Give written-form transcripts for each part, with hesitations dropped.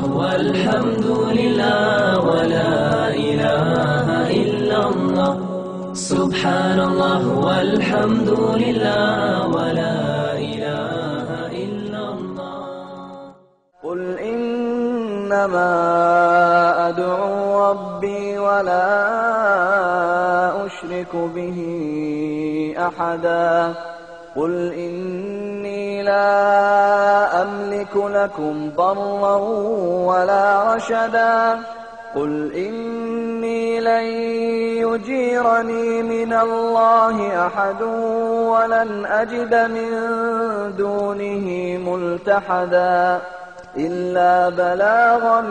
والحمد لله ولا إله إلا الله سبحان الله والحمد لله ولا إله إلا الله قل إنما أدعو ربي ولا أشرك به أحدا قل إني لا أملك لكم ضرا ولا رشدا قل إني لن يجيرني من الله أحد ولن أجد من دونه ملتحدا إلا بلاغا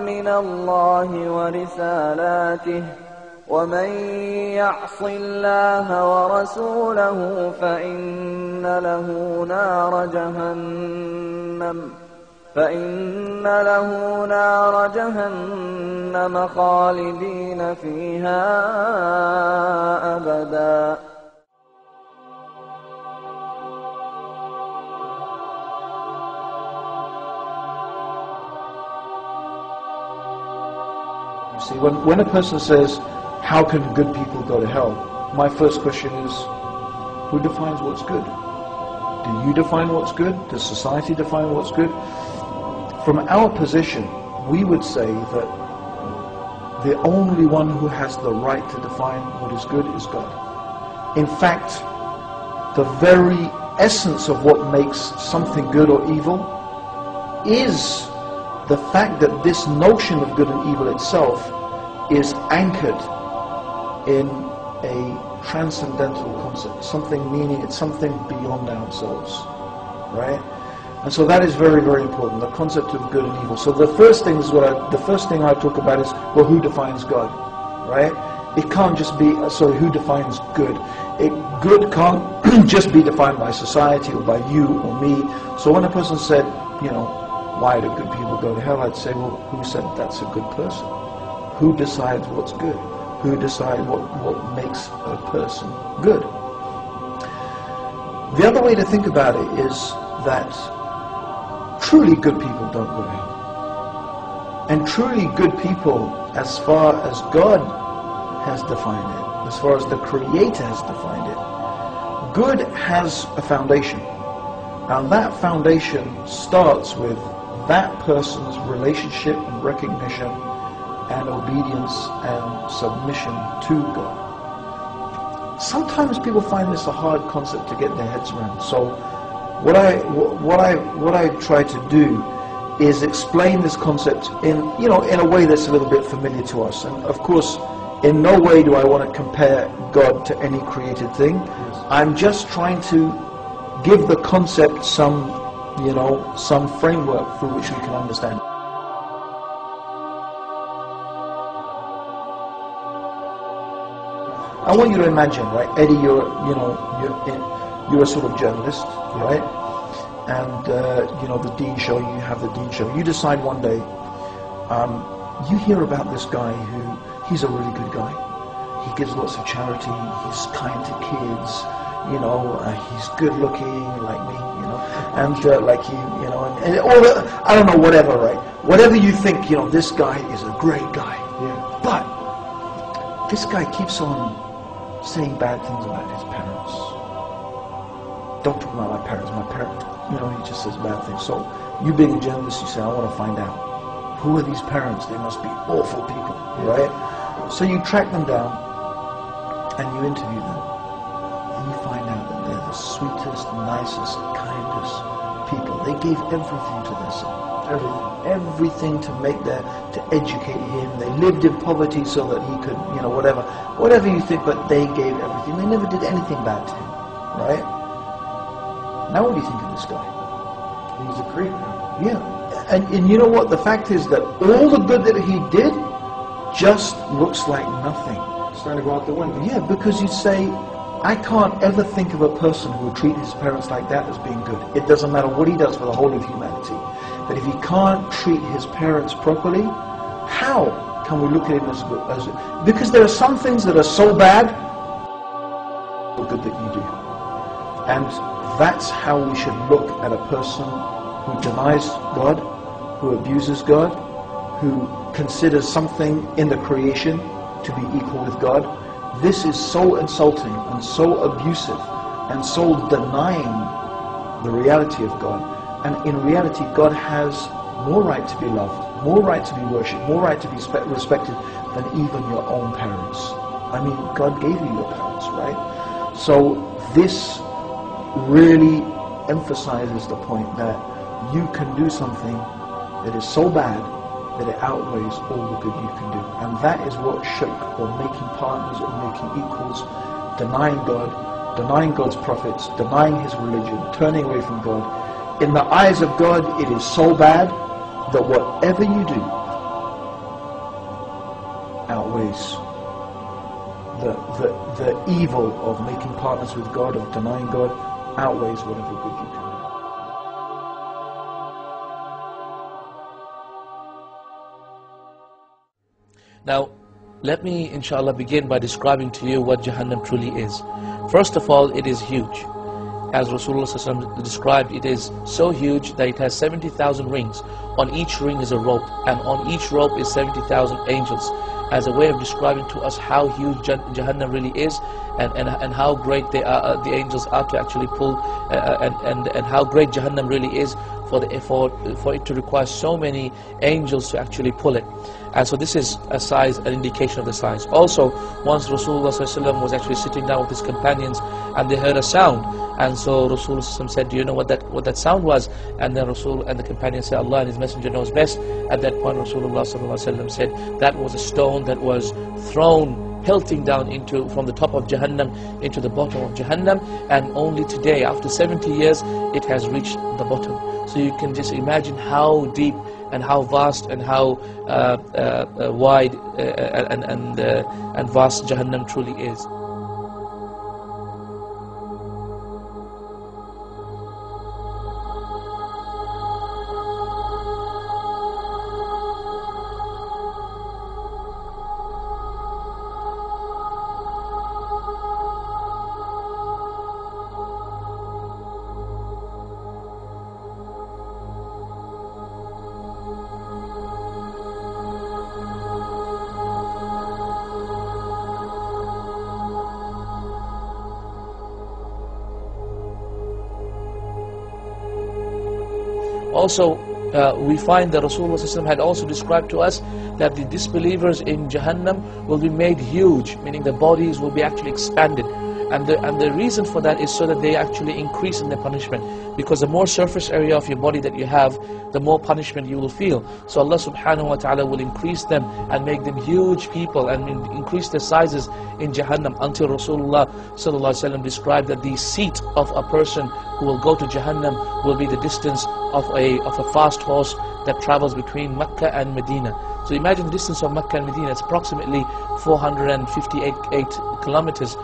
من الله ورسالاته ومن يعص الله ورسوله فإن له نار جهنم خالدين فيها أبدا. See, when a person says, how can good people go to hell? My first question is, who defines what's good? Do you define what's good? Does society define what's good? From our position, we would say that the only one who has the right to define what is good is God. In fact, the very essence of what makes something good or evil is the fact that this notion of good and evil itself is anchored in a transcendental concept, something meaning it's something beyond ourselves, right? And so that is very, very important, the concept of good and evil. So the first thing I talk about is, well, who defines God, right? It can't just be, who defines good? Good can't just be defined by society or by you or me. So when a person said, why do good people go to hell? I'd say, well, who said that's a good person? Who decides what's good? Who decides what makes a person good? The other way to think about it is that truly good people don't go to hell. And truly good people, as far as God has defined it, as far as the Creator has defined it, good has a foundation. And that foundation starts with that person's relationship and recognition and obedience and submission to God. Sometimes people find this a hard concept to get their heads around. So what I try to do is explain this concept in a way that's a little bit familiar to us. And of course, in no way do I want to compare God to any created thing. I'm just trying to give the concept some framework through which we can understand. I want you to imagine, right, Eddie, you're a sort of journalist, right? And the Dean Show, you have the Dean Show. You decide one day, you hear about this guy he's a really good guy. He gives lots of charity. He's kind to kids. He's good looking, like me, and like you, and all the, I don't know, whatever, right? Whatever you think, this guy is a great guy. Yeah. But this guy keeps on saying bad things about his parents. Don't talk about my parents. He just says bad things. So you being a journalist, you say, I want to find out, who are these parents? They must be awful people, right? So you track them down and you interview them. And you find out that they're the sweetest, nicest, kindest people. They gave everything to their son. Everything to educate him. They lived in poverty so that he could, whatever you think, but they gave everything. They never did anything bad to him, right? Now what do you think of this guy? He's a creep. Yeah. And you know what? The fact is that all the good that he did just looks like nothing. It's starting to go out the window. Yeah, because you say, I can't ever think of a person who would treat his parents like that as being good. It doesn't matter what he does for the whole of humanity. But if he can't treat his parents properly, how can we look at him as good? Because there are some things that are so bad, so good that you do. And that's how we should look at a person who denies God, who abuses God, who considers something in the creation to be equal with God, this is so insulting and so abusive and so denying the reality of God. And in reality, God has more right to be loved, more right to be worshipped, more right to be respected than even your own parents. I mean, God gave you your parents, right? So this really emphasizes the point that you can do something that is so bad that it outweighs all the good you can do. And that is what shirk, or making partners, or making equals, denying God, denying God's prophets, denying His religion, turning away from God. In the eyes of God, it is so bad that whatever you do outweighs the evil of making partners with God, of denying God, outweighs whatever good you do. Now, let me, inshallah, begin by describing to you what Jahannam truly is. First of all, it is huge. As Rasulullah ﷺ described, it is so huge that it has 70,000 rings. On each ring is a rope, and on each rope is 70,000 angels, as a way of describing to us how huge Jahannam really is, and how great they are, the angels are to actually pull, and how great Jahannam really is for it to require so many angels to actually pull it. And so this is a size, an indication of the size. Also, once Rasulullah ﷺ was actually sitting down with his companions, and they heard a sound, and so Rasulullah ﷺ said, "Do you know what that sound was?" And then Rasul and the companions said, "Allah and His Messenger knows best." At that point, Rasulullah ﷺ said, "That was a stone that was thrown, pelting down from the top of Jahannam into the bottom of Jahannam, and only today, after 70 years, it has reached the bottom." So you can just imagine how deep and how vast and how wide and vast Jahannam truly is. Also, we find that Rasulullah ﷺ had also described to us that the disbelievers in Jahannam will be made huge, meaning their bodies will be actually expanded. And the reason for that is so that they actually increase in their punishment. Because the more surface area of your body that you have, the more punishment you will feel. So Allah subhanahu wa ta'ala will increase them and make them huge people and increase their sizes in Jahannam, until Rasulullah sallallahu alaihi wasallam described that the seat of a person who will go to Jahannam will be the distance of a fast horse that travels between Mecca and Medina. So imagine the distance of Mecca and Medina. It's approximately 458 kilometers.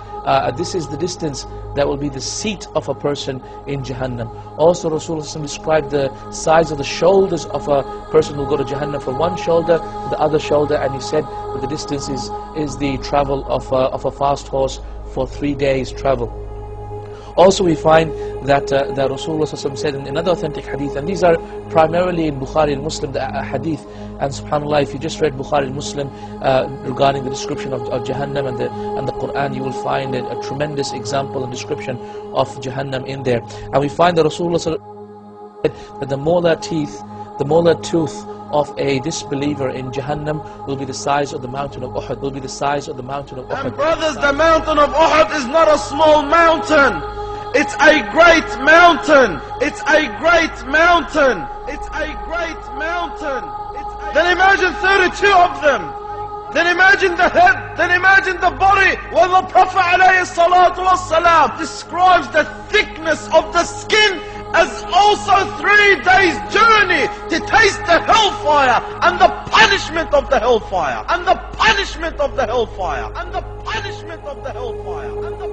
This is the distance that will be the seat of a person in Jahannam. Also, Rasulullah described the size of the shoulders of a person who will go to Jahannam, from one shoulder to the other shoulder, and he said that the distance is the travel of a fast horse for 3 days travel. Also, we find that Rasulullah said in another authentic hadith, and these are primarily in Bukhari and Muslim, the hadith, and subhanAllah, if you just read Bukhari and Muslim regarding the description of Jahannam and the Quran, you will find a tremendous example and description of Jahannam in there. And we find that Rasulullah said that the molar tooth of a disbeliever in Jahannam will be the size of the mountain of Uhud, will be the size of the mountain of Uhud. And brothers, the mountain of Uhud is not a small mountain. It's a great mountain. It's a great mountain. It's a great mountain. Then imagine 32 of them. Then imagine the head. Then imagine the body. When the Prophet ﷺ describes the thickness of the skin as also 3 days journey to taste the hellfire and the punishment of the hellfire and the punishment of the hellfire and the punishment of the hellfire and the